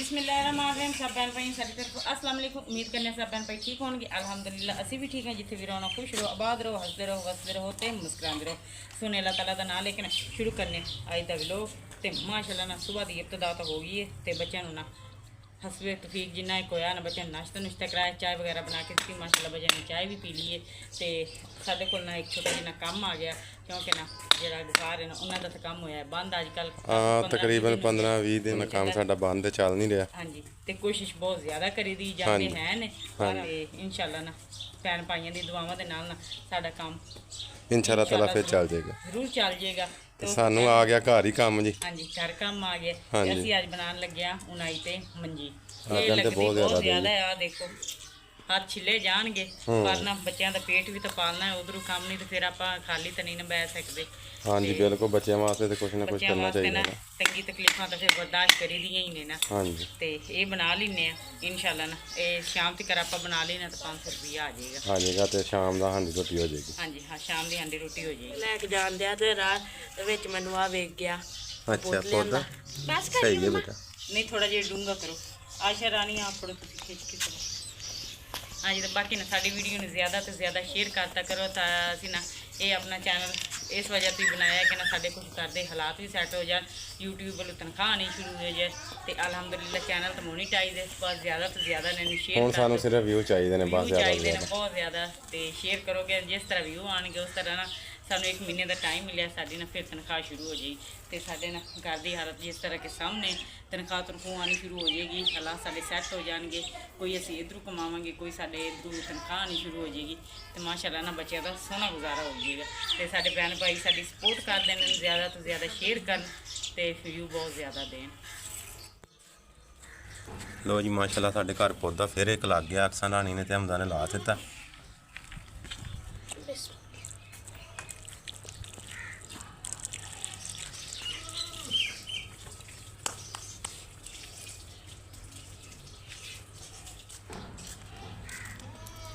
बिस्मिल्लाहिर्रहमानिर्रहीम। सब बहन भाई सारी तरफ अस्सलाम वालेकुम। उम्मीद करने सब बहन भाई ठीक होंगे। अल्हम्दुलिल्लाह असी भी ठीक हैं। जिथे भी रहो खुश रहो, आबाद रहो, हंसते रहो, वसते रहो ते मुस्कुराते रहो। सुने अल्लाह ताला का नाम लेके ना शुरू करने अज दा व्लॉग। ते माशाअल्लाह ना सुबह की इब्तिदा तो हो गई है। तो बच्चों ना हसबे तफीक जिन्ना एक होया ना बच्चों नाश्ता नुश्ता कराया, चाय वगैरह बना के दी। माशाअल्लाह बच्चों ने चाय भी पी ली है। तो साढ़े को ना एक छोटा जिन्ना काम आ गया क्योंकि ना जरा बुखार है ना उन्होंने तो काम होया है बंद अजकल। तकरीबन 15-20 दिन काम साडा बंद चल नहीं रहा। हाँ जी, तो कोशिश बहुत ज़्यादा करी दी जाते हैं ने पर इंशाल्लाह ना भैन भाइयों की दुआवां दे नाल ना साडा काम इंशाल्लाह ताला फिर चल जाएगा, जरूर चल जाएगा। तो सानू आ गया घर ही काम जी। हाँ जी, घर काम आ गया। हाँ जी। असी अज बनाने लगे उनाई ते मंजी। हाँ, ये लगती बहुत बहुत ज़्यादा ज़्यादा है। आ देखो हाथ छिले जाएंगे पर ना बच्चों का पेट भी तो पालना है, उधरों काम नहीं तो फिर आप खाली तो नहीं ना बह सकते। हाँ जी बिल्कुल, बच्चों वास्ते तो कुछ ना कुछ करना चाहिए ना ना। तंगी तकलीफा तो फिर बर्दाश्त करी दी ही ने ना। हाँ जी, तो ये बना लेने इंशाल्लाह ना। ये शाम तक आप बना लेना तो 500 रुपया आ जाएगा। आ जाएगा तो शाम का हांडी रोटी हो जाएगी। हाँ जी हाँ, शाम की हांडी रोटी हो जाएगी। लैके जान दिया तो रात विच मैनू आ वेख गया। अच्छा पौधा बस सही है बेटा। नहीं थोड़ा जिहा डूंगा करो। आशा रानी आप थोड़ा खिंच के करो। हाँ जी, तो बाकी ना साड़ी वीडियो ने ज़्यादा तो ज़्यादा शेयर करता करो। तो असी ना ये अपना चैनल इस वजह से बनाया कि ना साढ़े कुछ घर के हालात भी सैट हो जाए, यूट्यूब वालों तनख्वाह आनी शुरू हो जाए। तो अलहमदुलिल्लाह चैनल तो मोनीटाइज है। बस ज़्यादा तो ज़्यादा ने शेयर हुण सानू सिर्फ व्यू चाहिए ने, बस चाहिए ज़्यादा बहुत ज़्यादा। तो शेयर करोगे जिस तरह व्यू आएंगे उस तरह ना सानू एक महीने का टाइम मिले साड़ी ना फिर तनख्वाह शुरू हो जाएगी। तो साढ़े ना घर की हालत जिस तरह के सामने तनख्वाह तनख्वाह आनी शुरू हो जाएगी, हालात साढ़े सैट हो जाएंगे। कोई असी इधरों कमावांगे, कोई साढ़े इधरों तनख्वाह आनी शुरू हो जाएगी। तो माशाअल्लाह ना बच्चों का सोहना गुजारा हो जाएगा। तो साढ़े भैन भाई साड़ी सपोर्ट कर दें, ज़्यादा तो ज़्यादा शेयर कर तो व्यू बहुत ज़्यादा दें। लो जी माशाल्लाह साडे घर पौधा फिर एक लग गया। अक्सा रानी ने ते हमदा ने ला दिता।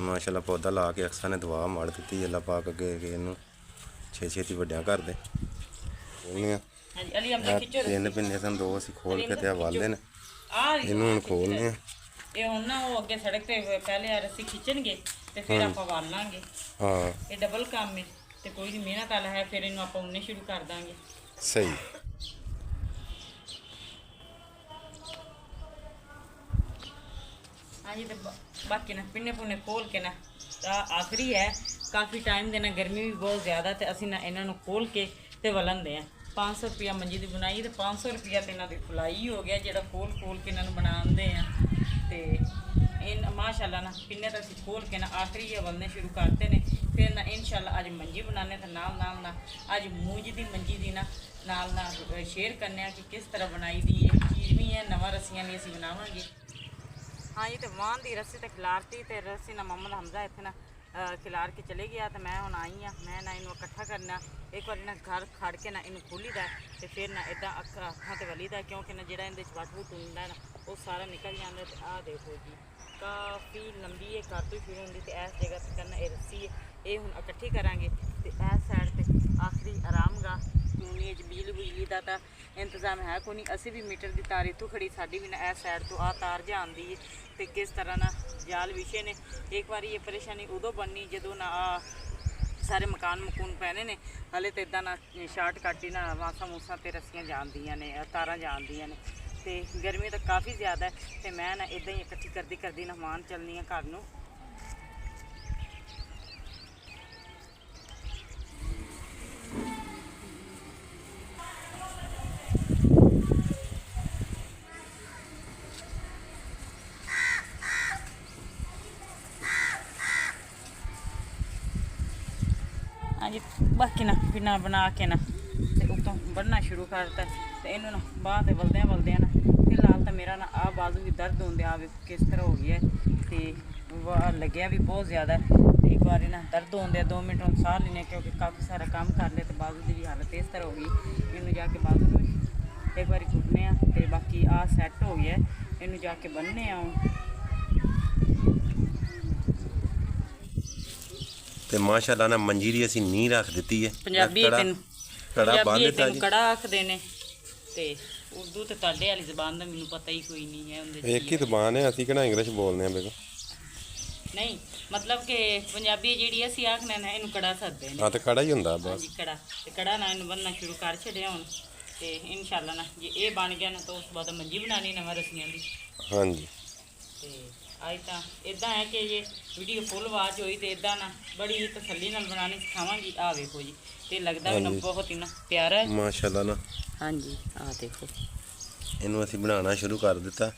माशाल्लाह पौधा ला के अक्सा ने दुआ मड़ दी। अल्लाह पाक अगे इनू छेती वड्डिया कर दे। खोलने तीन पिन्ने सन, दो असीं खोल के ते वाले ने इनू हुण खोलने। ये हुण ना वो अगे सड़क ते पहले रस्सी खिंचणगे ते फिर आपां वाल लांगे। हाँ ये डबल काम है तो कोई नहीं मेहनत वाला है। फिर इन्हू आपां उन्ने शुरू कर देंगे। सही। हाँ जी, तो बाकी ना पिन्ने पुन्ने खोल के ना आखिरी है। काफ़ी टाइम देना, गर्मी भी बहुत ज़्यादा। तो असी ना इन्हों खोल के तो वलन दे 500 रुपया मंजी की बुनाई तो 500 रुपया तो इन्हों की फुलाई हो गया जो खोल खोल के इन्हों बनाते हैं। तो इन माशाअल्लाह ना पिन्ने तो असी खोल के ना आखिरी है वलने शुरू करते हैं। फिर ना इंशाअल्लाह अज मंजी बनाने तो नाल ना अज मूंज की मंजी की नाल शेयर करने कि किस तरह बनाई दी एक चीज़ भी है। नवा रस्सियाँ भी असी बनावांगे। हाँ जी, तो वाहन की रस्सी तो खिलारती तो रस्सी ना मोहम्मद हमजा इतने ना खिलार के चले गया। तो मैं हुण आई हाँ, मैं ना इनू इकट्ठा करना। एक बार ना घर खड़ के ना इनू खोली दा तो फिर ना इदा अखां ते वली दा क्योंकि ना जिहड़ा इहदे वट वुट हुंदा ना वो सारा निकल जाता। तो आ देखो जी काफ़ी लंबी है घर तो शुरू होंगी। तो इस जगह तक ना ये रस्सी है ये हुण इकट्ठी करांगे। तो इस साइड ते आखिरी आराम गा क्योंकि बिजली का तो इंतजाम है कोई नहीं। असी भी मीटर की तार इतों खड़ी साड़ी भी ना इस साइड तो आ तार जा आती है। तो किस तरह ना जाल विछे ने। एक बार ये परेशानी उदों बननी जदों ना सारे मकान मकून पैने ने। हले तो इदा ना शार्टकट ही ना वासा मूसा तो रस्सियाँ जानदियाँ ने, तारा जानदियाँ ने। तो गर्मी तो काफ़ी ज़्यादा है। तो मैं ना इदा ही इकट्ठी करदी ना मान चलनी है घर नूं। हाँ जी, बाकी ना बिना बना के ना तो उतों बढ़ना शुरू करता। तो इनू ना बाह तो वलद्या ना फिलहाल तो मेरा ना आ बाजू भी दर्द होंदे आ किस तरह हो गया। तो लग्या भी बहुत ज़्यादा। तो एक बार ना दर्द होंदे 2 मिनट हम साह लेने क्योंकि काफ़ी सारा काम कर लिया। तो बाजू की भी हालत इस तरह हो गई। इनू जाके बाजू में एक बार घुटने तो बाकी आ सैट हो गया। इनू जाके बन्ने ते माशाअल्लाह ना मंजी दी असी नींह रख दी है। पंजाबी कड़ा आखते ने। ਤੇ ਉਰਦੂ ਤੇ ਤੁਹਾਡੇ ਵਾਲੀ ਜ਼ਬਾਨ ਦਾ ਮੈਨੂੰ ਪਤਾ ਹੀ ਕੋਈ ਨਹੀਂ ਹੈ ਉਹਦੇ 'ਚ ਇੱਕ ਹੀ ਜ਼ਬਾਨ ਹੈ, ਅਸੀਂ ਕਿਹੜਾ ਇੰਗਲਿਸ਼ ਬੋਲਦੇ ਆ ਬੇਗਮ। ਨਹੀਂ ਮਤਲਬ ਕਿ ਪੰਜਾਬੀ ਜਿਹੜੀ ਅਸੀਂ ਆਖਣਾ ਨਾ ਇਹਨੂੰ ਕੜਾ ਸਕਦੇ ਨੇ। ਹਾਂ ਤੇ ਕੜਾ ਹੀ ਹੁੰਦਾ ਬਸ। ਹਾਂਜੀ ਕੜਾ, ਤੇ ਕੜਾ ਨਾਲ ਇਹਨੂੰ ਬੰਨਣਾ ਸ਼ੁਰੂ ਕਰ ਛੱਡਿਆ ਹੁਣ, ਤੇ ਇਨਸ਼ਾਅੱਲਾ ਨਾ ਜੇ ਇਹ ਬਣ ਗਿਆ ਨਾ ਤਾਂ ਉਸ ਤੋਂ ਬਾਅਦ ਮੰਜੀ ਬਣਾਉਣੀ ਨਵਾਂ ਰਸੀਆਂ ਦੀ। ਹਾਂਜੀ ਤੇ ਅੱਜ ਤਾਂ ਇਦਾਂ ਹੈ ਕਿ ਜੇ ਵੀਡੀਓ ਫੁੱਲ ਆਵਾਜ਼ ਹੋਈ ਤੇ ਇਦਾਂ ਨਾ ਬੜੀ ਤਸੱਲੀ ਨਾਲ ਬਣਾਉਣੀ ਸਿਖਾਵਾਂਗੀ। ਆ ਵੇਖੋ ਜੀ, ਤੇ ਲੱਗਦਾ ਵੀ ਨਾ ਬਹੁਤ ਹੀ ਨਾ ਪਿਆਰਾ ਹੈ ਮਾਸ਼ਾਅੱਲਾ ਨਾ। ਹਾਂਜੀ ਆ ਦੇਖੋ, ਇਹਨੂੰ ਅਸੀਂ ਬਣਾਉਣਾ ਸ਼ੁਰੂ ਕਰ ਦਿੱਤਾ।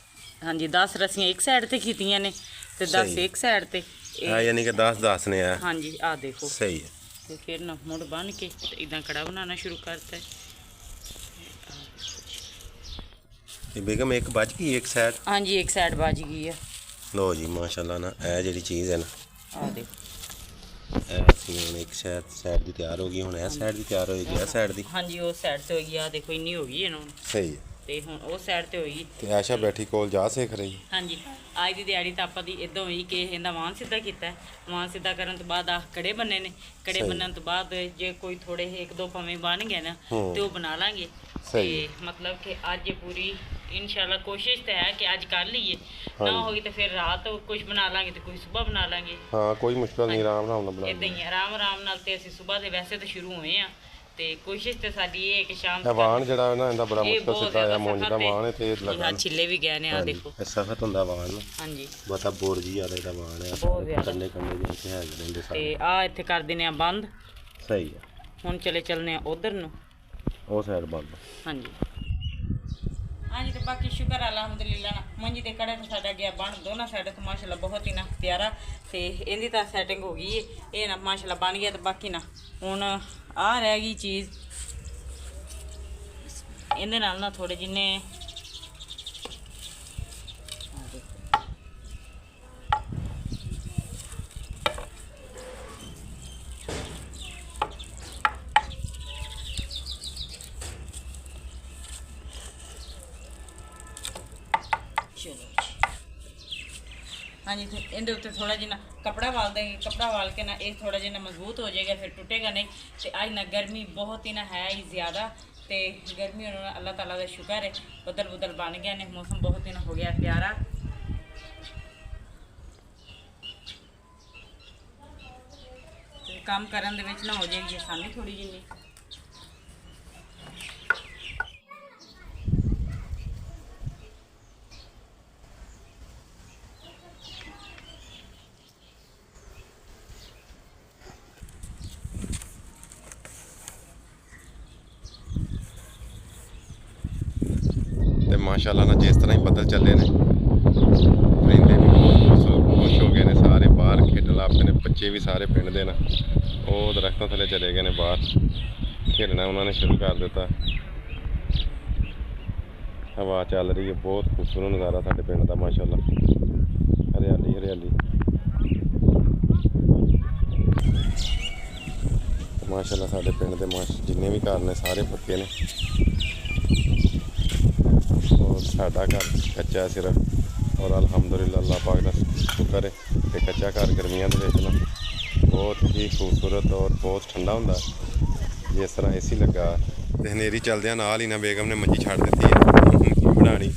ਹਾਂਜੀ 10 ਰਸੀਆਂ ਇੱਕ ਸਾਈਡ ਤੇ ਕੀਤੀਆਂ ਨੇ ਤੇ 10 ਇੱਕ ਸਾਈਡ ਤੇ। ਆ ਯਾਨੀ ਕਿ 10 ਨੇ ਆ। ਹਾਂਜੀ ਆ ਦੇਖੋ ਸਹੀ ਹੈ। ਤੇ ਫਿਰ ਨਾ ਮੁੜ ਬਣ ਕੇ ਇਦਾਂ ਕੜਾ ਬਣਾਉਣਾ ਸ਼ੁਰੂ ਕਰਤਾ ਹੈ। ਤੇ ਬੇਗਮ ਇੱਕ ਬਚ ਗਈ ਇੱਕ ਸਾਈਡ। ਹਾਂਜੀ ਇੱਕ ਸਾਈਡ ਬਚ ਗਈ ਆ। ਲੋ ਜੀ ਮਾਸ਼ਾਅੱਲਾ ਨਾ, ਇਹ ਜਿਹੜੀ ਚੀਜ਼ ਹੈ ਨਾ, ਆ ਦੇਖੋ ਇਹ ਅਸੀਂ ਹੁਣ ਇੱਕ ਸਾਈਡ ਦੀ ਤਿਆਰ ਹੋ ਗਈ, ਹੁਣ ਇਹ ਸਾਈਡ ਦੀ ਤਿਆਰ ਹੋਏਗੀ, ਇਹ ਸਾਈਡ ਦੀ। ਹਾਂਜੀ ਉਹ ਸਾਈਡ ਤੇ ਹੋਈ ਆ ਦੇਖੋ, ਇੰਨੀ ਹੋ ਗਈ ਇਹਨਾਂ ਨੂੰ। ਸਹੀ ਹੈ। ਤੇ ਹੁਣ ਉਹ ਸਾਈਡ ਤੇ ਹੋਈ। ਤੇ ਆਸ਼ਾ ਬੈਠੀ ਕੋਲ ਜਾ ਸਿੱਖ ਰਹੀ। ਹਾਂਜੀ ਅੱਜ ਦੀ ਦਿਹਾੜੀ ਤਾਂ ਆਪਾਂ ਦੀ ਇਦਾਂ ਹੋਈ ਕਿ ਇਹਦਾ ਵਾਣ ਸਿੱਧਾ ਕੀਤਾ ਹੈ। ਵਾਣ ਸਿੱਧਾ ਕਰਨ ਤੋਂ ਬਾਅਦ ਆ ਕੜੇ ਬੰਨੇ ਨੇ। ਕੜੇ ਬੰਨਣ ਤੋਂ ਬਾਅਦ ਜੇ ਕੋਈ ਥੋੜੇ ਇੱਕ ਦੋ ਭਾਵੇਂ ਬਣ ਗਏ ਨਾ ਤੇ ਉਹ ਬਣਾ ਲਾਂਗੇ। ਤੇ ਮਤਲਬ ਕਿ ਅੱਜ ਪੂਰੀ ਇਨਸ਼ਾਅੱਲਾ ਕੋਸ਼ਿਸ਼ ਤਾਂ ਹੈ ਕਿ ਅੱਜ ਕਰ ਲਈਏ, ਨਾ ਹੋਈ ਤਾਂ ਫਿਰ ਰਾਤ ਕੁਝ ਬਣਾ ਲਾਂਗੇ ਤੇ ਕੋਈ ਸਵੇਰ ਬਣਾ ਲਾਂਗੇ। ਹਾਂ ਕੋਈ ਮੁਸ਼ਕਲ ਨਹੀਂ, ਆਰਾਮ ਨਾਲ ਬਣਾ ਇਦਾਂ ਹੀ ਆਰਾਮ ਨਾਲ। ਤੇ ਅਸੀਂ ਸਵੇਰ ਦੇ ਵੈਸੇ ਤਾਂ ਸ਼ੁਰੂ ਹੋਏ ਆ, ਤੇ ਕੋਸ਼ਿਸ਼ ਤੇ ਸਾਡੀ ਇਹ ਹੈ ਕਿ ਸ਼ਾਮ ਇਹ ਵਾਣ ਜਿਹੜਾ ਨਾ ਇਹਦਾ ਬੜਾ ਮੁਸ਼ਕਲ ਸਿੱਧਾ ਆ, ਮੁੰਜ ਦਾ ਵਾਣ ਹੈ ਤੇ ਲਗਾ ਛਿੱਲੇ ਵੀ ਗਏ ਨੇ। ਆ ਦੇਖੋ ਇਹ ਸਖਤ ਹੁੰਦਾ ਵਾਣ। ਹਾਂਜੀ ਬਤਾ ਬੋਰਜੀ ਵਾਲਾ ਇਹਦਾ ਵਾਣ ਹੈ, ਬਹੁਤ ਜ਼ਿਆਦਾ ਕੰਨੇ ਜਿਹੇ ਇੱਥੇ ਹੈਗੇ ਰਹਿੰਦੇ ਸਾਰੇ। ਤੇ ਆ ਇੱਥੇ ਕਰ ਦਿੰਦੇ ਆ ਬੰਦ। ਸਹੀ ਹੈ। ਹੁਣ ਚੱਲਨੇ ਆ ਉਧਰ ਨੂੰ। ਉਹ ਸਾਈਡ ਬੰਦ। ਹਾਂਜੀ ਹਾਂਜੀ। ਤੇ ਬਾਕੀ ਸ਼ੁਕਰ ਅਲਹਮਦੁਲਿਲਾ ਨਾ, ਮੰਜੀ ਦੇ ਕੜੇ ਤਾਂ ਸਾਡਾ ਗਿਆ ਬਣ ਦੋਨਾਂ ਸਾਈਡ ਤੋਂ ਮਾਸ਼ਾਅੱਲਾ ਬਹੁਤ ਹੀ ਨਾ ਪਿਆਰਾ। ਤੇ ਇਹਦੀ ਤਾਂ ਸੈਟਿੰਗ ਹੋ ਗਈ ਹੈ, ਇਹ ਨਾ ਮਾਸ਼ਾਅੱਲਾ ਬਣ ਗਿਆ। ਤੇ ਬਾਕੀ ਨਾ ਹੁਣ ਆ ਰਹਿ ਗਈ ਚੀਜ਼, ਇਹਦੇ ਨਾਲ ਨਾ ਥੋੜੇ ਜਿੰਨੇ ਹਾਂਜੀ। ਤੇ ਇਹਦੇ ਉੱਤੇ ਥੋੜਾ ਜਿਹਾ ਕਪੜਾ ਵਾਲ ਦੇंगे। कपड़ा वाल के ना ਇਹ ਥੋੜਾ ਜਿਹਾ ਮਜ਼ਬੂਤ ਹੋ ਜਾਏਗਾ, ਫਿਰ ਟੁੱਟੇਗਾ ਨਹੀਂ। ਤੇ ਅੱਜ ਨਾ ਗਰਮੀ ਬਹੁਤ ਹੀ ਨਾ ਹੈ ਹੀ ਜ਼ਿਆਦਾ, ਤੇ ਗਰਮੀ ਉਹਨਾਂ ਅੱਲਾਹ ਤਾਲਾ ਦਾ ਸ਼ੁਕਰ ਹੈ ਬੱਦਲ ਬਣ ਗਿਆ ਨੇ, ਮੌਸਮ ਬਹੁਤ ਹੀ ਨਾ ਹੋ ਗਿਆ ਪਿਆਰਾ। ਤੇ ਕੰਮ ਕਰਨ ਦੇ ਵਿੱਚ ਨਾ ਹੋ ਜਾਏਗੀ ਆਸਾਨੀ ਥੋੜੀ ਜਿਹੀ। ਤੇ ਮਾਸ਼ਾਅੱਲਾ ਨਾ ਜਿਸ ਤਰ੍ਹਾਂ ਹੀ ਬੱਦਲ ਚੱਲੇ ਨੇ, ਰਹਿੰਦੇ ਵੀ ਬਹੁਤ ਖੁਸ਼ ਹੋ ਗਏ ਨੇ ਸਾਰੇ, ਬਾਹਰ ਖੇਡਣ ਲੱਗ ਪਏ ਨੇ। ਬੱਚੇ ਵੀ ਸਾਰੇ ਪਿੰਡ ਦੇ ਨਾ ਉਹ ਦਰਖਤਾਂ ਥੱਲੇ ਚਲੇ ਗਏ ਨੇ, ਬਾਹਰ ਖੇਡਣਾ ਉਹਨਾਂ ਨੇ ਸ਼ੁਰੂ ਕਰ ਦਿੱਤਾ। ਹਵਾ ਚੱਲ ਰਹੀ ਹੈ, ਬਹੁਤ ਖੂਬਸੂਰਤ ਨਜ਼ਾਰਾ ਸਾਡੇ ਪਿੰਡ ਦਾ ਮਾਸ਼ਾਅੱਲਾ। ਹਰਿਆਲੀ ਹਰਿਆਲੀ ਮਾਸ਼ਾਅੱਲਾ। ਸਾਡੇ ਪਿੰਡ ਦੇ ਜਿੰਨੇ ਵੀ ਘਰ ਨੇ ਸਾਰੇ ਪੱਕੇ ਨੇ, ਔਰ ਸਾਡਾ ਘਰ ਕੱਚਾ ਸਿਰਫ। ਔਰ ਅਲਹਮਦੁਲਿਲਾ ਅੱਲਾਹ ਪਾਕ ਦਾ ਸ਼ੁਕਰ ਹੈ ਕਿ ਕੱਚਾ ਘਰ ਗਰਮੀਆਂ ਦੇ ਵਿੱਚ ਨਾ ਬਹੁਤ ਹੀ ਖੂਬਸੂਰਤ ਔਰ ਬਹੁਤ ਠੰਡਾ ਹੁੰਦਾ। ਜਿਸ ਤਰ੍ਹਾਂ ਏਸੀ ਲੱਗਾ ਤੇ ਹਨੇਰੀ ਚੱਲਦਿਆਂ ਨਾਲ ਹੀ ਨਾ ਬੇਗਮ ਨੇ ਮੰਜੀ ਛੱਡ ਦਿੱਤੀ ਹੈ ਬਣਾਉਣੀ,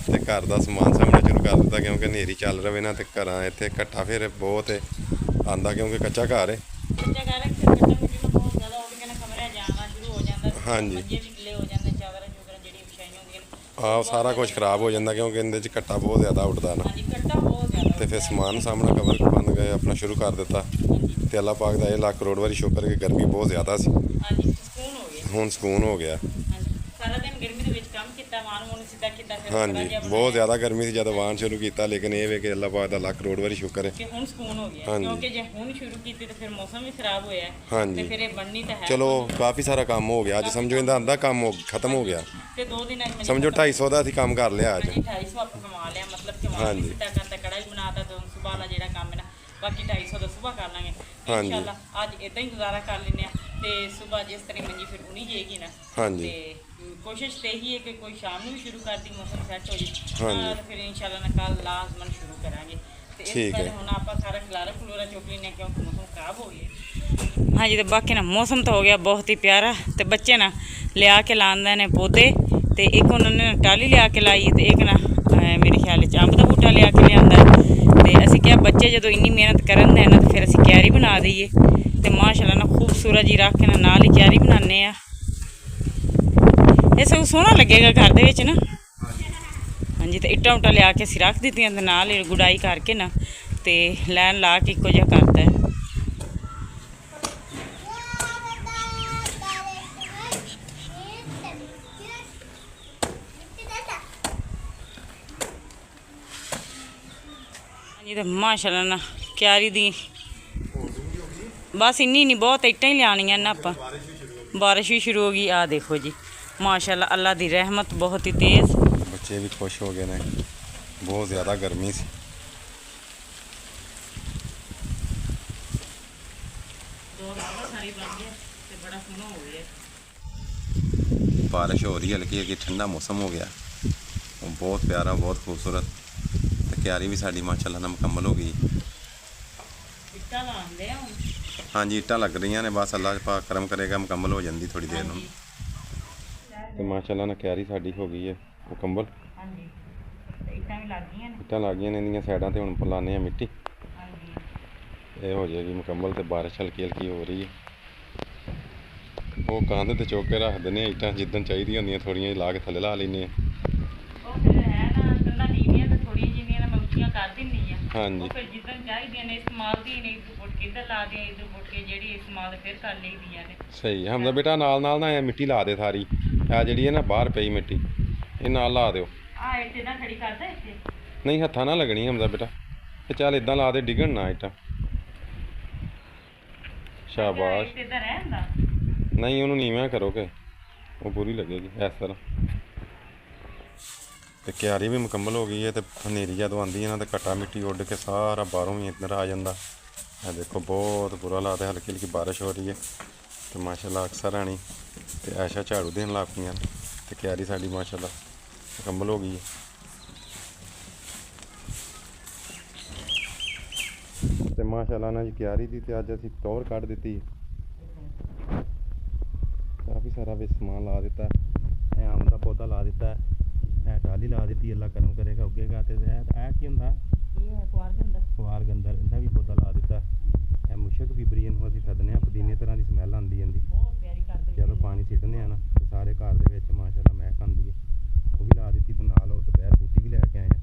ਤੇ ਘਰ ਦਾ ਸਮਾਨ ਸਾਹਮਣੇ ਸ਼ੁਰੂ ਕਰ ਦਿੱਤਾ, ਕਿਉਂਕਿ ਹਨੇਰੀ ਚੱਲ ਰਵੇ ਨਾ ਤੇ ਘਰਾਂ ਇੱਥੇ ਘੱਟਾ ਫਿਰ ਬਹੁਤ ਆਉਂਦਾ, ਕਿਉਂਕਿ ਕੱਚਾ ਘਰ ਹੈ। ਹਾਂਜੀ ਆਹ ਸਾਰਾ ਕੁਝ ਖਰਾਬ ਹੋ ਜਾਂਦਾ, ਕਿਉਂਕਿ ਇਹਦੇ 'ਚ ਘੱਟਾ ਬਹੁਤ ਜ਼ਿਆਦਾ ਉੱਡਦਾ ਨਾ, ਤੇ ਫਿਰ ਸਮਾਨ ਸਾਹਮਣਾ ਕਵਰ ਬੰਦ ਗਏ ਆਪਣਾ ਸ਼ੁਰੂ ਕਰ ਦਿੱਤਾ। ਤੇ ਅੱਲਾਹ ਪਾਕ ਦਾ ਇਹ ਲੱਖ ਕਰੋੜ ਵਾਰੀ ਸ਼ੁਕਰ ਕਿ ਗਰਮੀ ਬਹੁਤ ਜ਼ਿਆਦਾ ਸੀ, ਹੁਣ ਸਕੂਨ ਹੋ ਗਿਆ। ਸਾਰਾ ਦਿਨ ਗਰਮੀ ਦੇ ਵਿੱਚ ਕੰਮ ਕੀਤਾ, ਵਾਣ ਨੂੰ ਸਿੱਧਾ ਕੀਤਾ। ਹਾਂਜੀ ਬਹੁਤ ਜ਼ਿਆਦਾ ਗਰਮੀ ਸੀ ਜਦੋਂ ਵਾਣ ਸ਼ੁਰੂ ਕੀਤਾ, ਲੇਕਿਨ ਇਹ ਵੇ ਕਿ ਅੱਲਾਹ ਪਾਕ ਦਾ ਲੱਖ ਕਰੋੜ ਵਾਰੀ ਸ਼ੁਕਰ ਹੈ ਕਿ ਹੁਣ ਸਕੂਨ ਹੋ ਗਿਆ, ਕਿਉਂਕਿ ਜੇ ਹੁਣ ਸ਼ੁਰੂ ਕੀਤੀ ਤਾਂ ਫਿਰ ਮੌਸਮ ਵੀ ਖਰਾਬ ਹੋਇਆ। ਹਾਂਜੀ ਤੇ ਫਿਰ ਇਹ ਬਣਨੀ ਤਾਂ ਹੈ। ਚਲੋ ਕਾਫੀ ਸਾਰਾ ਕੰਮ ਹੋ ਗਿਆ ਅੱਜ, ਸਮਝੋ ਇਹਦਾ ਅੱਧਾ ਕੰਮ ਖਤਮ ਹੋ ਗਿਆ। ਤੇ 2 ਦਿਨਾਂ ਵਿੱਚ ਸਮਝੋ 250 ਦਾ ਅਸੀਂ ਕੰਮ ਕਰ ਲਿਆ ਅੱਜ। 250 ਆਪਾਂ ਕਮਾ ਲਿਆ, ਮਤਲਬ ਕਿ ਵਾਣ ਸਿੱਧਾ ਕਰਤਾ, ਕੜਾ ਵੀ ਬਣਾਤਾ, ਤੇ ਸੁਬਾਹ ਵਾਲਾ ਜਿਹੜਾ ਕੰਮ ਹੈ ਨਾ ਬਾਕੀ 250 ਦਾ ਸੁਬਾਹ ਕਰ ਲਾਂਗੇ ਇਨਸ਼ਾਅੱਲਾ। ਅੱਜ ਇਦਾਂ ਹੀ ਗੁਜ਼ਾਰਾ ਕਰ ਲੈਂਦੇ ਆ, ਤੇ ਸੁਬਾਹ ਜਿਸ ਤਰ੍ਹਾਂ ਮੰਜੀ ਫਿਰ ਉਨੀ ਜਾਏਗੀ ਨਾ। ਹਾਂਜੀ ਤੇ ਕੋਸ਼ਿਸ਼ ਤੇ ਇਹੀ ਹੈ ਕਿ ਕੋਈ ਸ਼ਾਮ ਨੂੰ ਵੀ ਸ਼ੁਰੂ ਕਰਦੀ, ਮੌਸਮ ਸੈੱਟ ਹੋ ਜੇ ਹਾਂਜੀ ਫਿਰ ਇਨਸ਼ਾਅੱਲਾ ਨਾ ਕੱਲ ਲਾਜ਼ਮਨ ਸ਼ੁਰੂ ਕਰਾਂਗੇ। ਤੇ ਇਸ ਠੀਕ ਹੈ। ਹੁਣ ਆਪਾਂ ਸਾਰਾ ਖਲਾਰਾ ਚੁੱਕ ਲੈਂਦੇ ਕਿਉਂਕਿ ਮੌਸਮ ਖਰਾਬ ਹੋ ਗਿਆ। ਹਾਂਜੀ ਤੇ ਬਾਕੀ ਨਾ ਮੌਸਮ ਤਾਂ ਹੋ ਗਿਆ ਬਹੁਤ ਹੀ ਪਿਆਰਾ, ਤੇ ਬੱਚੇ ਨਾ ਲਿਆ ਕੇ ਲਾਉਂਦੇ ਨੇ ਪੌਦੇ, ਤੇ ਇੱਕ ਉਹਨਾਂ ਨੇ ਟਾਹਲੀ ਲਿਆ ਕੇ ਲਾਈ ਤੇ ਇੱਕ ਨਾ ਮੇਰੇ ਖਿਆਲ 'ਚ ਅੰਬ ਦਾ ਬੂਟਾ ਲਿਆ ਕੇ ਲਿਆਂਦਾ ਤੇ ਅਸੀਂ ਕਿਹਾ ਬੱਚੇ ਜਦੋਂ ਇੰਨੀ ਮਿਹਨਤ ਕਰਨ ਦੇ ਨਾ ਤੇ ਫਿਰ ਅਸੀਂ ਕਿਆਰੀ ਬਣਾ ਦਈਏ ਤੇ ਮਾਸ਼ਾਅੱਲਾ ਨਾ ਖੂਬਸੂਰਤ ਜੀ ਰੱਖ ਕੇ ਨਾਲ ਹੀ ਕਿਆਰੀ ਬਣਾਉਂਦੇ ਆ। ਇਹ ਸਭ ਸੋਹਣਾ ਲੱਗੇਗਾ ਘਰ ਦੇ ਵਿੱਚ ਨਾ। ਹਾਂਜੀ, ਤੇ ਇੱਟਾਂ ਉੱਟਾਂ ਲਿਆ ਕੇ ਅਸੀਂ ਰੱਖ ਦਿੱਤੀਆਂ ਤੇ ਨਾਲ ਹੀ ਗੁਡਾਈ ਕਰਕੇ ਨਾ ਤੇ ਲਾਈਨ ਲਾ ਕੇ ਇੱਕੋ ਜਿਹਾ ਕਰਤਾ ਹੈ। ਹਾਂਜੀ, ਤੇ ਮਾਸ਼ਾਅੱਲਾ ਨਾ ਕਿਆਰੀ ਦੀ ਬਸ ਇੰਨੀ ਨਹੀਂ ਬਹੁਤ ਇੱਟਾਂ ਹੀ ਲਿਆਉਣੀਆਂ ਨਾ ਆਪਾਂ। ਬਾਰਿਸ਼ ਵੀ ਸ਼ੁਰੂ ਹੋ ਗਈ ਆ ਦੇਖੋ ਜੀ ਮਾਸ਼ਾਅੱਲਾ ਅੱਲਾ ਦੀ ਰਹਿਮਤ ਬਹੁਤ ਹੀ ਤੇਜ਼। ਬੱਚੇ ਵੀ ਖੁਸ਼ ਹੋ ਗਏ ਨੇ, ਬਹੁਤ ਜ਼ਿਆਦਾ ਗਰਮੀ ਸੀ। ਬਾਰਿਸ਼ ਹੋ ਰਹੀ ਹਲਕੀ ਹਲਕੀ, ਠੰਡਾ ਮੌਸਮ ਹੋ ਗਿਆ, ਬਹੁਤ ਪਿਆਰਾ ਬਹੁਤ ਖੂਬਸੂਰਤ। ਤੇ ਕਿਆਰੀ ਵੀ ਸਾਡੀ ਮਾਸ਼ਾਅੱਲਾ ਨਾਲ ਮੁਕੰਮਲ ਹੋ ਗਈ। ਇੱਟਾਂ ਲਾਉਂਦੇ ਆ ਹੁਣ। ਹਾਂਜੀ, ਇੱਟਾਂ ਲੱਗ ਰਹੀਆਂ ਨੇ, ਬਸ ਅੱਲਾਹ ਪਾਕ ਕਰਮ ਕਰੇਗਾ ਮੁਕੰਮਲ ਹੋ ਜਾਂਦੀ ਥੋੜੀ ਦੇਰ ਨੂੰ। ਤੇ ਮਾਸ਼ਾਅੱਲਾ ਨਾਲ ਕਿਆਰੀ ਸਾਡੀ ਹੋ ਗਈ ਹੈ ਮੁਕੰਮਲ। ਹਾਂਜੀ, ਤੇ ਇੱਟਾਂ ਵੀ ਲੱਗ ਗਈਆਂ ਨੇ। ਇੱਟਾਂ ਲੱਗ ਗਈਆਂ ਨੇ ਇਹਦੀਆਂ ਸਾਈਡਾਂ ਤੇ, ਹੁਣ ਲਾਉਂਦੇ ਆ ਮਿੱਟੀ। ਹਾਂਜੀ, ਇਹ ਹੋ ਜਾਏਗੀ ਮੁਕੰਮਲ। ਤੇ ਬਾਰਿਸ਼ ਹਲਕੀ ਹਲਕੀ ਹੋ ਰਹੀ ਹੈ। ਉਹ ਕੰਧ ਤੇ ਚੁੱਕ ਕੇ ਰੱਖ ਦਿੰਦੇ ਆ ਇੱਟਾਂ, ਜਿੱਦਣ ਚਾਹੀਦੀਆਂ ਹੁੰਦੀਆਂ ਥੋੜ੍ਹੀਆਂ ਲਾ ਕੇ ਥੱਲੇ ਲਾ ਲੈਂਦੇ ਆ। ਉਹ ਫਿਰ ਹੈ ਨਾ ਕੰਧਾਂ ਨੀਵੀਆਂ ਤੇ ਥੋੜ੍ਹੀਆਂ ਜਿਹੀਆਂ ਮੈਂ ਉੱਚੀਆਂ ਕਰ ਦਿੰਦੀ ਆ। ਹਾਂਜੀ, ਉਹ ਫਿਰ ਜਿੱਦਣ ਚਾਹੀਦੀਆਂ ਨੇ ਇਸਤੇਮਾਲ ਦੀ ਨਹੀਂ, ਇੱਧਰ ਪੁੱਟ ਕੇ ਇੱਧਰ ਲਾ ਦਿਆਂ, ਇੱਧਰ ਪੁੱਟ ਕੇ ਜਿਹੜੀ ਇਸਤੇਮਾਲ ਫਿਰ ਕਰ ਲਈਦੀਆਂ ਨੇ। ਸਹੀ। ਹਮਦਾ ਬੇਟਾ ਨਾਲ ਨਾਲ ਨਾ ਇਹ ਮਿੱਟੀ ਲਾ ਦੇ ਸਾਰੀ, ਆ ਜਿਹੜੀ ਹੈ ਨਾ ਬਾਹਰ ਪਈ ਮਿੱਟੀ, ਇਹ ਨਾਲ ਲਾ ਦਿਓ। ਆ ਇੱਥੇ ਨਾ ਖੜੀ ਕਰਦਾ ਇੱਥੇ। ਨਹੀਂ, ਹੱਥਾਂ ਨਾਲ ਲੱਗਣੀ ਹਮਦਾ ਬੇਟਾ, ਇਹ ਚੱਲ ਇਦਾਂ ਲਾ ਦੇ, ਡਿੱਗਣ ਨਾ ਇੱਟਾਂ। ਸ਼ਾਬਾਸ਼। ਇੱਧਰ ਰਹਿੰਦਾ ਨਹੀਂ, ਉਹਨੂੰ ਨੀਵਾਂ ਕਰੋ ਕਿ ਉਹ ਪੂਰੀ ਲੱਗੇਗੀ ਇਸ ਤਰ੍ਹਾਂ। ਤੇ ਕਿਆਰੀ ਵੀ ਮੁਕੰਮਲ ਹੋ ਗਈ ਹੈ। ਤੇ ਹਨੇਰੀ ਜਦੋਂ ਆਉਂਦੀ ਹੈ ਨਾ ਤੇ ਘੱਟਾ ਮਿੱਟੀ ਉੱਡ ਕੇ ਸਾਰਾ ਬਾਹਰੋਂ ਵੀ ਇੱਧਰ ਆ ਜਾਂਦਾ। ਇਹ ਦੇਖੋ ਬਹੁਤ ਬੁਰਾ ਹਾਲਾਤ ਹੈ, ਹਲਕੀ ਹਲਕੀ ਬਾਰਿਸ਼ ਹੋ ਰਹੀ ਹੈ। ਤੇ ਮਾਸ਼ਾਅੱਲਾ ਅਕਸਰ ਆਣੀ ਤੇ ਐਸ਼ਾ ਝਾੜੂ ਦੇਣ ਲੱਗ ਪਈਆਂ ਤੇ ਕਿਆਰੀ ਸਾਡੀ ਮਾਸ਼ਾਅੱਲਾ ਮੁਕੰਮਲ ਹੋ ਗਈ ਹੈ। ਤੇ ਮਾਸ਼ਾਅੱਲਾ ਨਾਲ ਜੀ ਕਿਆਰੀ ਦੀ ਤੇ ਅੱਜ ਅਸੀਂ ਟੌਰ ਕੱਢ ਦਿੱਤੀ ਹੈ। ਕਾਫੀ ਸਾਰਾ ਵਿੱਚ ਸਮਾਨ ਲਾ ਦਿੱਤਾ। ਇਹ ਆਮ ਦਾ ਪੌਦਾ ਲਾ ਦਿੱਤਾ, ਇਹ ਟਾਹਲੀ ਲਾ ਦਿੱਤੀ, ਅੱਲਾ ਕਰਮ ਕਰੇਗਾ ਉੱਗੇਗਾ। ਤੇ ਇਹ ਕੀ ਹੁੰਦਾ? ਇਹ ਹੈ ਕੁਆਰਗੰਦਰ। ਕੁਆਰਗੰਦਰ, ਇਹਦਾ ਵੀ ਪੌਦਾ ਲਾ ਦਿੱਤਾ। ਇਹ ਮੁਸ਼ਕ ਫਿਬਰੀ ਨੂੰ ਅਸੀਂ ਸੱਦਨੇ ਆ, ਪੁਦੀਨੇ ਤਰ੍ਹਾਂ ਦੀ ਸਮੈਲ ਆਉਂਦੀ ਜਾਂਦੀ। ਬਹੁਤ ਪਿਆਰੀ ਕਰਦੇ ਜਦੋਂ ਪਾਣੀ ਸਿੱਟਨੇ ਆ ਨਾ ਤੇ ਸਾਰੇ ਘਰ ਦੇ ਵਿੱਚ ਮਾਸ਼ਾਅੱਲਾ ਮਹਿਕ ਆਉਂਦੀ ਹੈ। ਉਹ ਵੀ ਲਾ ਦਿੱਤੀ ਤੇ ਨਾਲ ਉਹ ਦੁਪਹਿਰ ਬੂਟੀ ਵੀ ਲੈ ਕੇ ਆਏ ਆ।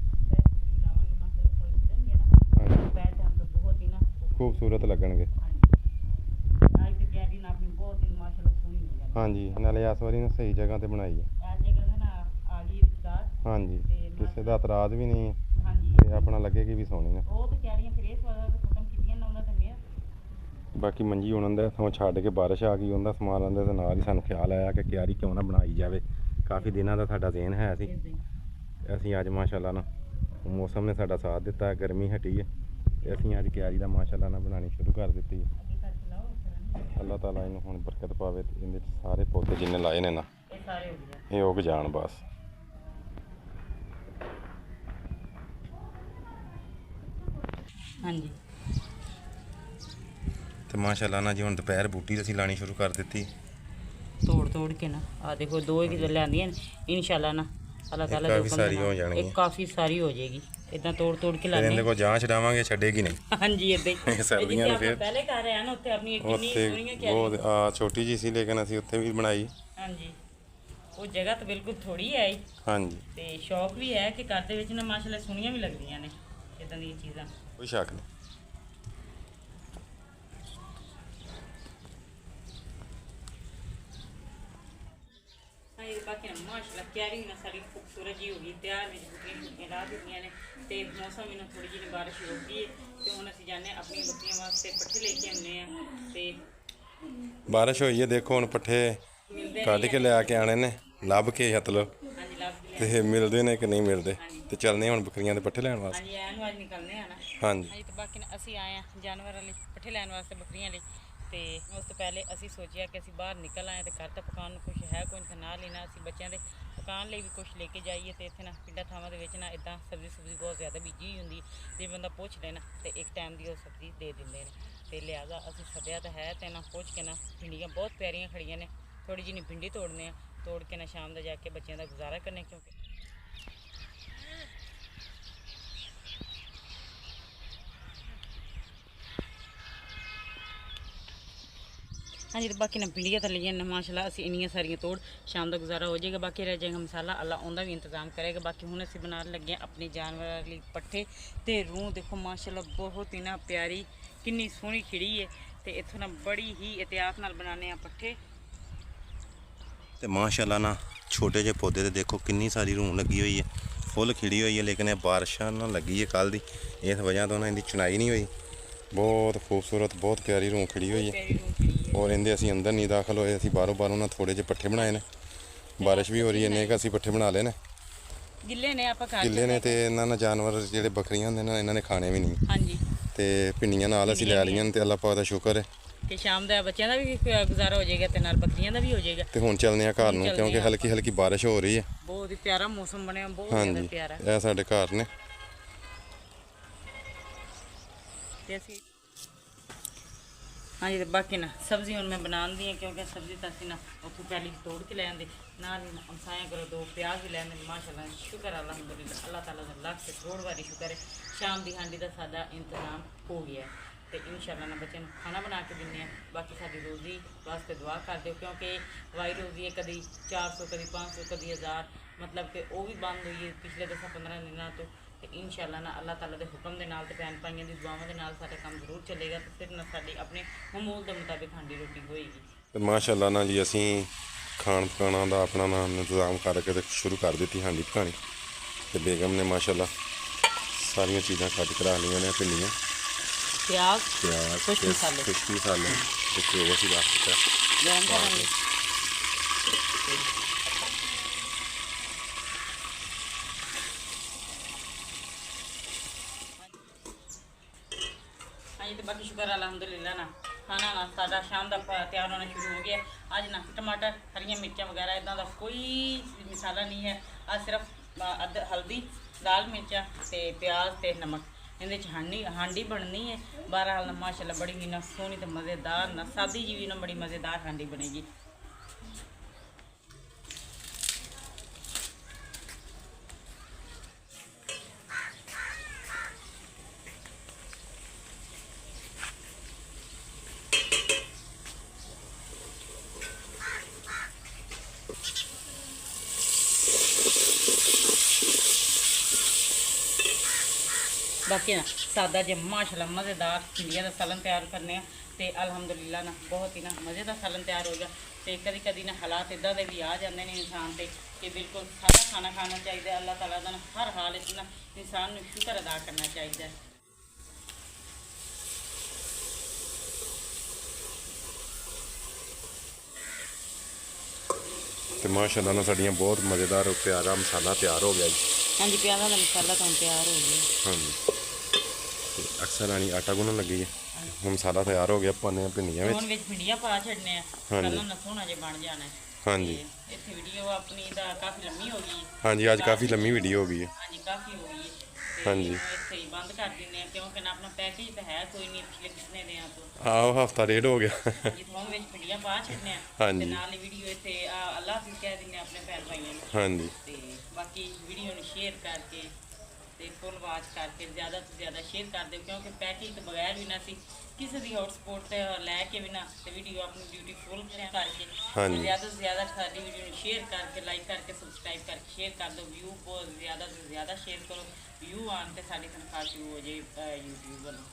ਲਾਵਾਂਗੇ ਮਾਸ਼ਾਅੱਲਾ ਫੁੱਲ ਖਿੜਨਗੇ ਨਾ। ਹਾਂਜੀ, ਪੈਰ ਜਾਂ ਤਾਂ ਬਹੁਤ ਹੀ ਨਾ ਖੂਬਸੂਰਤ ਲੱਗਣਗੇ। ਅੱਜ ਤੇ ਕਿਆਰੀ ਨਾ ਆਪਣੀ ਬਹੁਤ ਹੀ ਮਾਸ਼ਾਅੱਲਾ ਸੋਹਣੀ ਹੋ ਜਾਣੀ। ਹਾਂਜੀ, ਨਾਲੇ ਇਸ ਵਾਰੀ ਨਾ ਸਹੀ ਜਗ੍ਹਾ ਤੇ ਬਣਾਈ ਹੈ। ਅੱਜ ਜਗ੍ਹਾ ਨਾ ਆ ਗਈ ਵਿਚਕਾਰ। ਹਾਂਜੀ, ਕਿਸੇ ਦਾ ਇਤਰਾਜ਼ ਵੀ ਨਹੀਂ ਹੈ ਹਾਂਜੀ, ਤੇ ਆਪਣਾ ਲੱਗੇਗੀ ਵੀ ਸੋਹਣੀ ਹੈ। ਉਹ ਤੇ ਕਿਆਰੀਆਂ ਫਿਰ ਇਸ ਵਾਰ ਖਤਮ ਕੀਤੀਆਂ ਨਾ ਉਹਨਾਂ ਤੇ ਮੇਰ। ਬਾਕੀ ਮੰਜੀ ਉਹਨਾਂ ਦੇ ਹੱਥੋਂ ਛੱਡ ਕੇ ਬਾਰਿਸ਼ ਆ ਗਈ, ਉਹਦਾ ਸਮਾਨ ਆਉਂਦੇ ਤੇ ਨਾਲ ਹੀ ਸਾਨੂੰ ਖਿਆਲ ਆਇਆ ਕਿ ਕਿਆਰੀ ਕਿਉਂ ਨਾ ਬਣਾਈ ਜਾਵੇ। ਕਾਫੀ ਦਿਨਾਂ ਦਾ ਸਾਡਾ ਜ਼ੇਨ ਹੈ ਸੀ। ਅਸੀਂ ਅੱਜ ਮਾਸ਼ਾਅੱਲਾ ਨਾ ਮੌਸਮ ਨੇ ਸਾਡਾ ਸਾਥ ਦਿੱਤਾ, ਗਰਮੀ ਹਟੀ ਹੈ ਤੇ ਅਸੀਂ ਅੱਜ ਕਿਆਰੀ ਦਾ ਮਾਸ਼ਾਅੱਲਾ ਨਾਲ ਬਣਾਉਣੀ ਸ਼ੁਰੂ ਕਰ ਦਿੱਤੀ ਹੈ। ਅੱਲਾਹ ਤਾਲਾ ਇਹਨੂੰ ਹੁਣ ਬਰਕਤ ਪਾਵੇ ਤੇ ਇਹਦੇ 'ਚ ਸਾਰੇ ਪੌਦੇ ਜਿੰਨੇ ਲਾਏ ਨੇ ਨਾ ਇਹ ਸਾਰੇ ਹੋ ਗਏ। ਇਹ ਉੱਗ ਜਾਣ ਬਸ। ਹਾਂਜੀ, ਤੇ ਮਾਸ਼ਾਅੱਲਾ ਨਾਲ ਜੀ ਹੁਣ ਦੁਪਹਿਰ ਬੂਟੀ ਅਸੀਂ ਲਾਣੀ ਸ਼ੁਰੂ ਕਰ ਦਿੱਤੀ। ਤੋੜ ਕੇ ਨਾ ਆ ਦੇਖੋ 2 ਕਿਲੋ ਲਿਆਂਦੀਆਂ ਨੇ ਇਨਸ਼ਾਅੱਲਾ ਨਾ ਅੱਲਾਹ ਤਾਲਾ ਕਾਫੀ ਸਾਰੀ ਹੋ ਜਾਣਗੀਆਂ। ਇਹ ਕਾਫੀ ਸਾਰੀ ਹੋ ਜਾਏਗੀ। ਇਦਾਂ ਤੋੜ ਕੇ ਫਿਰ ਲਾਣੇ। ਇਹਦੇ ਕੋਲ ਜਾਂ ਛਡਾਵਾਂਗੇ, ਛੱਡੇਗੀ ਨਹੀਂ। ਹਾਂਜੀ, ਇਦਾਂ ਹੀ ਸਰਦੀਆਂ ਨੇ ਫਿਰ ਪਹਿਲੇ ਘਰ ਆਇਆ ਨਾ ਉੱਥੇ ਆਪਣੀ ਕਿੰਨੀ ਉੱਥੇ ਸੋਹਣੀਆਂ ਕਿਆਰੀਆਂ। ਬਹੁਤ ਛੋਟੀ ਜਿਹੀ ਸੀ ਲੇਕਿਨ ਅਸੀਂ ਉੱਥੇ ਵੀ ਬਣਾਈ। ਹਾਂਜੀ, ਉਹ ਜਗ੍ਹਾ ਤਾਂ ਬਿਲਕੁਲ ਥੋੜੀ ਹੈ ਹਾਂਜੀ, ਤੇ ਸ਼ੌਕ ਵੀ ਹੈ ਕਿ ਘਰ ਦੇ ਵਿੱਚ ਨਾ ਮਾਸ਼ਾਅੱਲਾ ਸੋਹਣੀਆਂ ਵੀ ਲੱਗਦੀਆਂ ਨੇ ਇਦਾਂ ਦੀਆਂ ਚੀਜ਼ਾਂ। ਕੋਈ ਸ਼ੱਕ ਨਹੀਂ। ਇਹ ਬਾਕੀ ਮਾਸ਼ਾਅੱਲਾ ਕਿਆਰੀ ਨਾ ਸਾਡੀ ਖੂਬਸੂਰਤ ਜੀ ਹੋ ਗਈ ਤਿਆਰ ਵਿੱਚ ਬੁੱਟੀਆਂ ਲਾ ਦਿੱਤੀਆਂ ਨੇ ਤੇ ਮੌਸਮ ਇਹਨਾਂ ਥੋੜੀ ਜਿਹੀ ਬਾਰਿਸ਼ ਹੋ ਗਈ ਤੇ ਹੁਣ ਅਸੀਂ ਜਾਂਦੇ ਆਪਣੀ ਬੱਕਰੀਆਂ ਵਾਸਤੇ ਪੱਠੇ ਲੈ ਕੇ ਆਉਂਦੇ ਆ ਤੇ ਬਾਰਿਸ਼ ਹੋਈ ਹੈ, ਦੇਖੋ ਹੁਣ ਪੱਠੇ ਕੱਢ ਕੇ ਲਿਆ ਕੇ ਆਣੇ ਨੇ, ਲੱਭ ਕੇ ਮਤਲਬ। ਹਾਂਜੀ, ਲੱਭ ਕੇ ਤੇ ਮਿਲਦੇ ਨੇ ਕਿ ਨਹੀਂ ਮਿਲਦੇ ਤੇ ਚੱਲਦੇ ਹੁਣ ਬੱਕਰੀਆਂ ਦੇ ਪੱਠੇ ਲੈਣ ਵਾਸਤੇ। ਹਾਂਜੀ, ਐਨੂੰ ਅੱਜ ਨਿਕਲਨੇ ਆ ਨਾ। ਹਾਂਜੀ, ਹਾਂਜੀ, ਤੇ ਬਾਕੀ ਅਸੀਂ ਆਏ ਆ ਜਾਨਵਰਾਂ ਲਈ ਪੱਠੇ ਲੈਣ ਵਾਸਤੇ, ਬੱਕਰੀਆਂ ਲਈ। ਤੇ ਉਸ ਤੋਂ ਪਹਿਲੇ ਅਸੀਂ ਸੋਚਿਆ ਕਿ ਅਸੀਂ ਬਾਹਰ ਨਿਕਲ ਆਏ ਤੇ ਘਰ ਤਾਂ ਪਕਾਉਣ ਨੂੰ ਕੁਛ ਹੈ ਕੋਈ ਨਾਲ ਹੀ ਨਾ ਅਸੀਂ ਬੱਚਿਆਂ ਦੇ ਪਕਾਉਣ ਲਈ ਵੀ ਕੁਛ ਲੈ ਕੇ ਜਾਈਏ। ਤੇ ਇੱਥੇ ਨਾ ਪਿੰਡਾਂ ਥਾਵਾਂ ਦੇ ਵਿੱਚ ਨਾ ਇਦਾਂ ਸਬਜ਼ੀ ਬਹੁਤ ਜ਼ਿਆਦਾ ਬੀਜੀ ਹੋਈ ਹੁੰਦੀ, ਜੇ ਬੰਦਾ ਪੁੱਛ ਲੈ ਨਾ ਤੇ ਇੱਕ ਟਾਈਮ ਦੀ ਉਹ ਸਬਜ਼ੀ ਦੇ ਦਿੰਦੇ ਨੇ। ਤੇ ਲਿਹਾਜ਼ਾ ਅਸੀਂ ਸੱਦਿਆ ਤਾਂ ਹੈ ਤੇ ਨਾ ਪੁੱਛ ਕੇ ਨਾ ਭਿੰਡੀਆਂ ਬਹੁਤ ਪਿਆਰੀਆਂ ਖੜੀਆਂ ਨੇ, ਥੋੜੀ ਜਿਹੀ ਭਿੰਡੀ ਤੋੜਨੇ ਆ ਤੋੜ ਕੇ ਨਾ ਸ਼ਾਮ ਦਾ ਜਾ ਕੇ ਬੱਚਿਆਂ ਦਾ ਗੁਜ਼ਾਰਾ ਕਰਨੇ ਕਿਉਂਕਿ ਹਾਂਜੀ। ਤੇ ਬਾਕੀ ਨਾ ਪਿੰਡੀਆਂ ਤਾਂ ਲਈਆਂ ਨੇ ਮਾਸ਼ਾਅੱਲਾ ਅਸੀਂ ਇੰਨੀਆਂ ਸਾਰੀਆਂ ਤੋੜ ਸ਼ਾਮ ਦਾ ਗੁਜ਼ਾਰਾ ਹੋ ਜਾਏਗਾ। ਬਾਕੀ ਰਹਿ ਜਾਏਗਾ ਮਸਾਲਾ, ਅੱਲਾ ਉਹਦਾ ਵੀ ਇੰਤਜ਼ਾਮ ਕਰੇਗਾ। ਬਾਕੀ ਹੁਣ ਅਸੀਂ ਬਣਾਉਣ ਲੱਗੇ ਹਾਂ ਆਪਣੇ ਜਾਨਵਰਾਂ ਲਈ ਪੱਠੇ ਤੇ ਰੂਹ ਦੇਖੋ ਮਾਸ਼ਾਅੱਲਾ ਬਹੁਤ ਹੀ ਨਾ ਪਿਆਰੀ ਕਿੰਨੀ ਸੋਹਣੀ ਖਿੜੀ ਹੈ ਤੇ ਇੱਥੋਂ ਨਾ ਬੜੀ ਹੀ ਇhtiyat ਨਾਲ ਬਣਾਉਂਦੇ ਆ ਪੱਠੇ। ਤੇ ਮਾਸ਼ਾਅੱਲਾ ਨਾ ਛੋਟੇ ਜਿਹੇ ਪੌਦੇ ਤੇ ਦੇਖੋ ਕਿੰਨੀ ਸਾਰੀ ਰੂਹ ਲੱਗੀ ਹੋਈ ਹੈ, ਫੁੱਲ ਖਿੜੀ ਹੋਈ ਹੈ। ਲੇਕਿਨ ਇਹ ਬਾਰਿਸ਼ਾਂ ਨਾਲ ਲੱਗੀ ਹੈ ਕੱਲ ਦੀ, ਇਸ ਵਜ੍ਹਾ ਤੋਂ ਨਾ ਇਹਦੀ ਚੁਣਾਈ ਨਹੀਂ ਹੋਈ। ਬਹੁਤ ਖੂਬਸੂਰਤ ਬਹੁਤ ਪਿਆਰੀ ਰੂਹ ਖਿੜੀ ਹੋਈ ਹੈ ਔਰ ਇਹਦੇ ਅਸੀਂ ਅੰਦਰ ਨਹੀਂ ਦਾਖਲ ਹੋਏ, ਅਸੀਂ ਬਾਹਰੋਂ ਨਾ ਥੋੜੇ ਜਿਹੇ ਪੱਠੇ ਬਣਾਏ ਨੇ। ਬਾਰਿਸ਼ ਵੀ ਹੋ ਰਹੀ ਹੈ, ਇੰਨੇ ਕੁ ਅਸੀਂ ਪੱਠੇ ਬਣਾ ਲਏ ਨੇ, ਗਿੱਲੇ ਨੇ ਆਪਾਂ ਗਿੱਲੇ ਨੇ ਤੇ ਇਹਨਾਂ ਨਾਲ ਜਾਨਵਰ ਜਿਹੜੇ ਬੱਕਰੀਆਂ ਹੁੰਦੇ ਨੇ ਇਹਨਾਂ ਨੇ ਖਾਣੇ ਵੀ ਨਹੀਂ। ਹਾਂਜੀ। ਤੇ ਭਿੰਡੀਆਂ ਨਾਲ ਅਸੀਂ ਲੈ ਲਈਆਂ ਤੇ ਅੱਲਾਹ ਪਾਕ ਦਾ ਸ਼ੁਕਰ ਹੈ ਕਿ ਸ਼ਾਮ ਦਾ ਬੱਚਿਆਂ ਦਾ ਵੀ ਗੁਜ਼ਾਰਾ ਹੋ ਜਾਏਗਾ ਤੇ ਨਾਲ ਬੱਕਰੀਆਂ ਦਾ ਵੀ ਹੋ ਜਾਏਗਾ। ਤੇ ਹੁਣ ਚੱਲਦੇ ਆ ਘਰ ਨੂੰ ਕਿਉਂਕਿ ਹਲਕੀ ਹਲਕੀ ਬਾਰਿਸ਼ ਹੋ ਰਹੀ ਹੈ। ਬਹੁਤ ਹੀ ਪਿਆਰਾ ਮੌਸਮ ਬਣਿਆ, ਬਹੁਤ ਜ਼ਿਆਦਾ ਪਿਆਰਾ। ਇਹ ਸਾਡੇ ਘਰ ਨੇ ਤੇ ਅਸੀਂ ਹਾਂਜੀ। ਤੇ ਬਾਕੀ ਨਾ ਸਬਜ਼ੀ ਹੁਣ ਮੈਂ ਬਣਾਉਂਦੀ ਹਾਂ ਕਿਉਂਕਿ ਸਬਜ਼ੀ ਤਾਂ ਅਸੀਂ ਨਾ ਉੱਥੋਂ ਪਹਿਲੀ ਤੋੜ ਕੇ ਲੈ ਆਂਦੇ ਨਾਲ ਹੀ ਅਮਸਾਇਆ ਕਰੋ 2 ਪਿਆਜ਼ ਵੀ ਲੈ ਆਂਦੇ ਮਾਸ਼ਾਅੱਲਾ। ਸ਼ੁਕਰ ਅਲਹਮਦੁਲਿਲਾ ਅੱਲਾਹ ਤਾਲਾ ਦਾ ਲੱਖ ਤੇ ਕਰੋੜ ਵਾਰੀ ਸ਼ੁਕਰ ਹੈ ਸ਼ਾਮ ਦੀ ਹਾਂਡੀ ਦਾ ਸਾਡਾ ਇੰਤਜ਼ਾਮ ਹੋ ਗਿਆ ਤੇ ਇਨਸ਼ਾਅੱਲਾ ਨਾ ਬੱਚਿਆਂ ਨੂੰ ਖਾਣਾ ਬਣਾ ਕੇ ਦਿੰਦੇ ਹਾਂ। ਬਾਕੀ ਸਾਡੀ ਰੋਜ਼ੀ ਵਾਸਤੇ ਦੁਆ ਕਰ ਦਿਓ ਕਿਉਂਕਿ ਵਾਈ ਰੋਜ਼ੀ ਹੈ, ਕਦੀ 400 ਕਦੀ 500 ਕਦੀ 1000 ਮਤਲਬ ਕਿ ਉਹ ਵੀ ਬੰਦ ਹੋਈ ਹੈ ਪਿਛਲੇ 10-15 ਦਿਨਾਂ ਤੋਂ। ਤੇ ਇਨਸ਼ਾਅੱਲਾ ਨਾ ਅੱਲਾਹ ਤਾਲਾ ਦੇ ਹੁਕਮ ਦੇ ਨਾਲ ਤੇ ਭੈਣ ਭਾਈਆਂ ਦੀ ਦੁਆਵਾਂ ਦੇ ਨਾਲ ਸਾਡਾ ਕੰਮ ਜ਼ਰੂਰ ਚੱਲੇਗਾ ਤੇ ਫਿਰ ਨਾ ਸਾਡੀ ਆਪਣੇ ਮਾਮੂਲ ਦੇ ਮੁਤਾਬਿਕ ਹਾਂਡੀ ਰੋਟੀ ਹੋਏਗੀ। ਤੇ ਮਾਸ਼ਾਅੱਲਾ ਨਾ ਜੀ ਅਸੀਂ ਖਾਣ ਪਕਾਉਣਾ ਦਾ ਆਪਣਾ ਨਾ ਇੰਤਜ਼ਾਮ ਕਰਕੇ ਤੇ ਸ਼ੁਰੂ ਕਰ ਦਿੱਤੀ ਹਾਂਡੀ ਪਕਾਉਣੀ। ਤੇ ਬੇਗਮ ਨੇ ਮਾਸ਼ਾਅੱਲਾ ਸਾਰੀਆਂ ਚੀਜ਼ਾਂ ਕੱਟ ਕੇ ਰੱਖ ਲਈਆਂ ਨੇ, ਭਿੰਡੀਆਂ, ਪਿਆਜ਼, ਖੁਸ਼ਕ ਮਸਾਲੇ ਤੇ ਘਿਓ ਅਸੀਂ ਰੱਖ ਦਿੱਤਾ ਗਰਮ ਕਰਾਂਗੇ। ਹਾਂਜੀ। ਤੇ ਬਾਕੀ ਸ਼ੁਕਰ ਅਲਹਮਦੁਲਿਲਾ ਨਾ ਖਾਣਾ ਨਾ ਸਾਡਾ ਸ਼ਾਮ ਦਾ ਤਿਆਰ ਹੋਣਾ ਸ਼ੁਰੂ ਹੋ ਗਿਆ। ਅੱਜ ਨਾ ਟਮਾਟਰ, ਹਰੀਆਂ ਮਿਰਚਾਂ ਵਗੈਰਾ ਇਦਾਂ ਦਾ ਕੋਈ ਮਸਾਲਾ ਨਹੀਂ ਹੈ। ਅੱਜ ਸਿਰਫ ਹਲਦੀ, ਲਾਲ ਮਿਰਚਾਂ ਤੇ ਪਿਆਜ਼ ਤੇ ਨਮਕ ਇਹਦੇ 'ਚ ਹਾਂਡੀ ਬਣਨੀ ਹੈ। ਬਹਰਾਲ ਨਾ ਮਾਸ਼ਾਅੱਲਾ ਬੜੀ ਨਾ ਸੋਹਣੀ ਤੇ ਮਜ਼ੇਦਾਰ ਨਾ ਸਾਦੀ ਜੀ ਵੀ ਨਾ ਬੜੀ ਮਜ਼ੇਦਾਰ ਹਾਂਡੀ ਬਣੇਗੀ। बाकी ना सादा जे माशाल्लाह मज़ेदार भिंडियां का सालन तैयार करने तो अलहमदुलिल्लाह ना बहुत ही ना मज़ेदार सालन तैयार होगा। तो कभी कभी ना हालात इदा के भी आ जाते हैं इंसान से कि बिल्कुल सादा खाना खाना चाहिए। अल्लाह ताला का ना हर हाल ना इंसान को शुक्र अदा करना चाहिए। तो माशाअल्लाह ना साड़ियाँ बहुत मज़ेदार और प्यारा मसाला तैयार हो गया जी। हाँ जी, प्याज़ का मसाला तो तैयार हो गया। हाँ जी। अक्सर रानी आटा गुनन लगी है, हम मसाला तैयार हो गया। पाने भिंडियां ਹੁਣ ਵਿੱਚ ਭਿੰਡੀਆਂ ਪਾ ਛੱਡਨੇ ਆ, ਕੱਲ੍ਹ ਨਾ ਸੋਹਣਾ ਜਿਹਾ ਬਣ ਜਾਣਾ ਹੈ। हाँ जी। ਤੇ ਇੱਥੇ ਵੀਡੀਓ ਆਪਣੀ ਤਾਂ ਕਾਫੀ ਲੰਮੀ ਹੋ ਗਈ। हाँ जी, आज काफ़ी लंबी वीडियो हो गई है। हाँ जी, काफ़ी हो गई है। हाँ जी। ਇੱਥੇ ਹੀ ਬੰਦ ਕਰ ਦਿੰਦੇ ਆ ਕਿਉਂਕਿ ਨਾ ਆਪਣਾ ਪੈਕੇਜ ਤਾਂ ਹੈ ਕੋਈ ਨਹੀਂ ਪਿਛਲੇ ਕਿਸਨੇ ਦੇ ਆ ਤੋਂ। आओ हफ्ता डेढ़ हो गया। ਜੀ ਹੁਣ ਵਿੱਚ ਭਿੰਡੀਆਂ ਪਾ ਛੱਡਨੇ ਆ हाँ ਤੇ जी। ਨਾਲ ਹੀ ਵੀਡੀਓ ਇੱਥੇ ਅੱਲਾਹ ਹਾਫਿਜ਼ ਕਹਿ ਦਿੰਦੇ ਆ ਆਪਣੇ ਭੈਣ ਭਾਈਆਂ ਨੂੰ। हाँ जी। ਤੇ ਬਾਕੀ ਵੀਡੀਓ ਨੂੰ ਸ਼ੇਅਰ ਕਰਕੇ ਤੇ ਫੁੱਲ ਵਾਚ ਕਰਕੇ ਜ਼ਿਆਦਾ ਤੋਂ ਜ਼ਿਆਦਾ ਸ਼ੇਅਰ ਕਰ ਦਿਓ ਕਿਉਂਕਿ ਪੈਕੇਜ ਤੋਂ ਬਗੈਰ ਵੀ ਨਾ ਸੀ ਕਿਸੇ ਦੀ ਹੌਟਸਪੌਟ ਤੇ ਲੈ ਕੇ ਵੀ ਨਾ ਤੇ ਵੀਡੀਓ ਆਪਣੀ ਡਿਊਟੀ ਫੁੱਲ ਕਰਕੇ ਜ਼ਿਆਦਾ ਤੋਂ ਜ਼ਿਆਦਾ ਸਾਡੀ ਵੀਡੀਓ ਨੂੰ ਸ਼ੇਅਰ ਕਰਕੇ ਲਾਈਕ ਕਰਕੇ ਸਬਸਕ੍ਰਾਈਬ ਕਰਕੇ ਸ਼ੇਅਰ ਕਰ ਦਿਓ। ਵਿਊ ਬਹੁਤ ਜ਼ਿਆਦਾ ਤੋਂ ਜ਼ਿਆਦਾ ਸ਼ੇਅਰ ਕਰੋ, ਵਿਊ ਆਉਣ ਤੇ ਸਾਡੀ ਤਨਖਾਹ ਸ਼ੁਰੂ ਹੋ ਜਾਏ YouTube ਵੱਲੋਂ।